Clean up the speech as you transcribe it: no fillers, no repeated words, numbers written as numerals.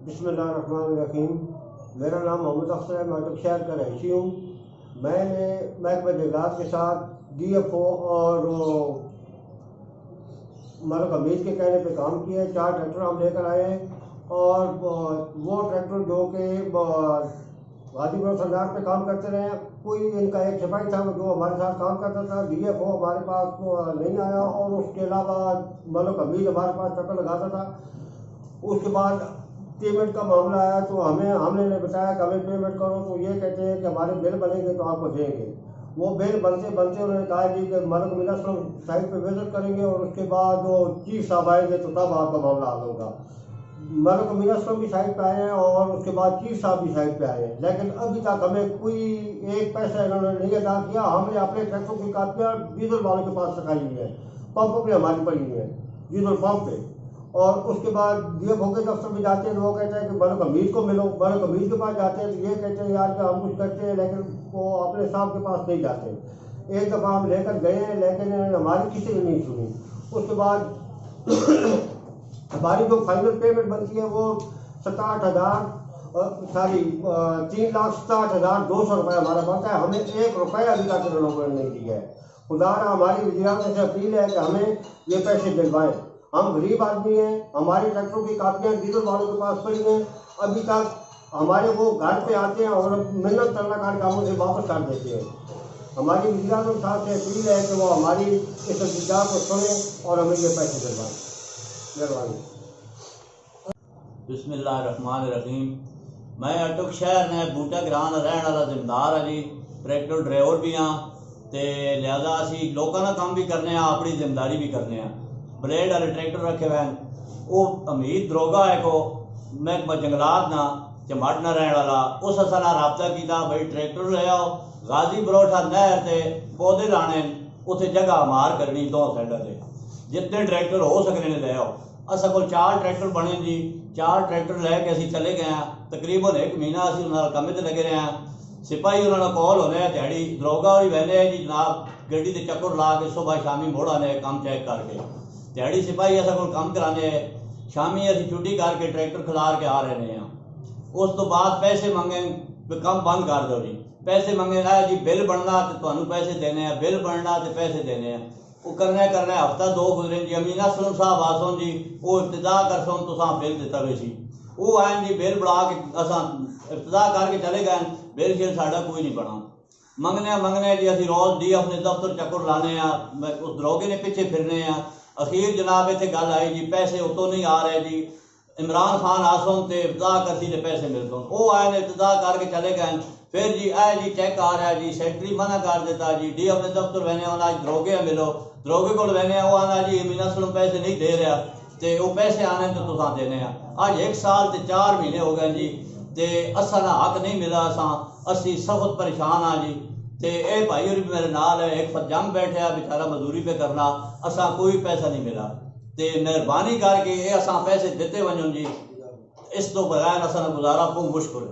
बिस्मिल्लाहिर्रहमानिर्रहीम। मेरा नाम मोहम्मद अख्तर है, मैं अटक शहर का रहायशी हूँ। मैंने महकमा जंगलात के साथ DFO और मलिक हमीद के कहने पे काम किया है। 4 ट्रैक्टर हम लेकर आए हैं और वो ट्रैक्टर जो कि गाजीपुर सरदार पे काम करते रहे। कोई इनका एक सिपाही था जो हमारे साथ काम करता था। DFO हमारे पास नहीं आया और उसके अलावा मलिक हमीद हमारे पास चक्कर लगाता था। उसके बाद पेमेंट का मामला आया तो हमने बताया कि हमें पेमेंट करो, तो ये कहते हैं कि हमारे बिल बनेंगे तो आपको देंगे। वो बिल बनते बनते उन्होंने कहा जी कि मलिक मिनस्टर साइट पे विजिट करेंगे और उसके बाद वो चीफ साहब आएंगे तो तब आपका मामला हल होगा। मलिक मिनस्टर भी साइट पे आए हैं और उसके बाद चीफ साहब भी साइट पे आए हैं, लेकिन अभी तक हमें कोई एक पैसा इन्होंने नहीं अदा किया। हमने अपने ट्रैक्टर की कापियाँ डीजल वालों के पास रखाई हुई है, पंप पे हमारी पड़ी हुई है, डीजल पंप पे। और उसके बाद DFO के दफ्तर में जाते हैं तो वो कहते हैं कि मलिक हमीद को मिलो। मलिक हमीद के पास जाते हैं तो ये कहते हैं यार कि हम कुछ करते हैं, लेकिन वो अपने साहब के पास नहीं जाते। एक दफ़ा हम लेकर गए हैं लेकिन हमारी किसी ने नहीं सुनी। उसके बाद हमारी जो फाइनल पेमेंट बनती है वो 3,67,200 रुपये हमारा बनता है। हमें 1 रुपया अभी तक लोगों ने नहीं दिया है। खुदारा हमारी वज़ीर-ए-आज़म से अपील है कि हमें ये पैसे दिलवाएं। हम गरीब आदमी हैं, हमारे ट्रैक्टरों की कापियाँ डीजल वालों के पास पड़ी हैं। अभी तक हमारे वो घर पे आते हैं और मिन्नत करना कार कामों से वापस कर देते हैं। हमारी वज़ीर-ए-आज़म साहब से अपील है कि वो हमारी इस इल्तिजा को सुने और हमें ये पैसे दिलवाएं। मेहरबानी। बिस्मिल्लाहिर्रहमानिर्रहीम। मैं अटक शहर ने बूटा ग्रां दा रहने वाला जिम्मेदार है जी। ट्रैक्टर ड्राइवर भी हाँ तो लिहाजा असी लोगों का काम भी करने, अपनी जिम्मेदारी भी करने। ब्लेड वाले ट्रैक्टर रखे हुए हैं। वो हमीद दरोगा है को महकमा जंगलात ना चमट ना रहने वाला, उस असा रबता किया भाई ट्रैक्टर ले आओ, गाजी बरोठा नहर से पौधे लाने, उत्थे जगह मार करनी 2 साइडों से, जितने ट्रैक्टर हो सकते हैं ले आओ। असा को 4 ट्रैक्टर बने जी। 4 ट्रैक्टर लैके असी चले गए हैं। तकरीबन 1 महीना असी उन्होंने कम से लगे रहे हैं। सिपाही उन्होंने कॉल होने हैं दिहाड़ी दरोगा और बहने जी जनाब गड्डी से चक्कर ला के सुबह शामी मोड़ आने काम चेक करके दिहाड़ी सिपाही असा को काम कराने। शामी असी छुट्टी करके ट्रैक्टर खिलार के आ रहे हैं। उस तो बाद पैसे मंगे, काम बंद कर दो जी। पैसे मंगे जी बिल बनना तो तुहानू पैसे देने हैं, बिल बनना तो पैसे देने हैं। वो करने हफ्ता 2 गुजरे जी। अमीना सलम साहब आसन जी वो इब्तदा कर सुन तो बिल दिता हुए सी। वो आए जी बिल बढ़ा के असा इब्तदा करके चले गए। बिल शिल साडा कोई नहीं बना। मंगने जी असी रोज डी अपने दफ्तर चक्कर लाने, उस दरोगे ने पीछे फिरने। अखीर जनाब इतने गल आई जी पैसे उतों नहीं आ रहे जी। इमरान खान आसन तो इब्तदा करती तो पैसे मिलते। वो आए ने इब्तदा करके चले गए। फिर जी आए जी चेक आ रहा है जी, सेक्रेटरी मना कर देता जी। डी अपने दफ्तर बहने आज दरोगे मिलो, दरोगे को बहने वो आना जी अमीना सलम पैसे नहीं दे रहा तो वो पैसे आने तो तुसा देने। आज 1 साल तो 4 महीने हो गए जी तो असा ना हक नहीं मिला। असी सख्त परेशान हाँ जी। तो ये भाई और भी मेरे नाल है, एक जम बैठे बेचारा मजदूरी पे करना, असा कोई पैसा नहीं मिला। तो मेहरबानी करके ये असा पैसे देते वजो जी, इस तो बगैर असा गुजारा खूब मुश्किल है।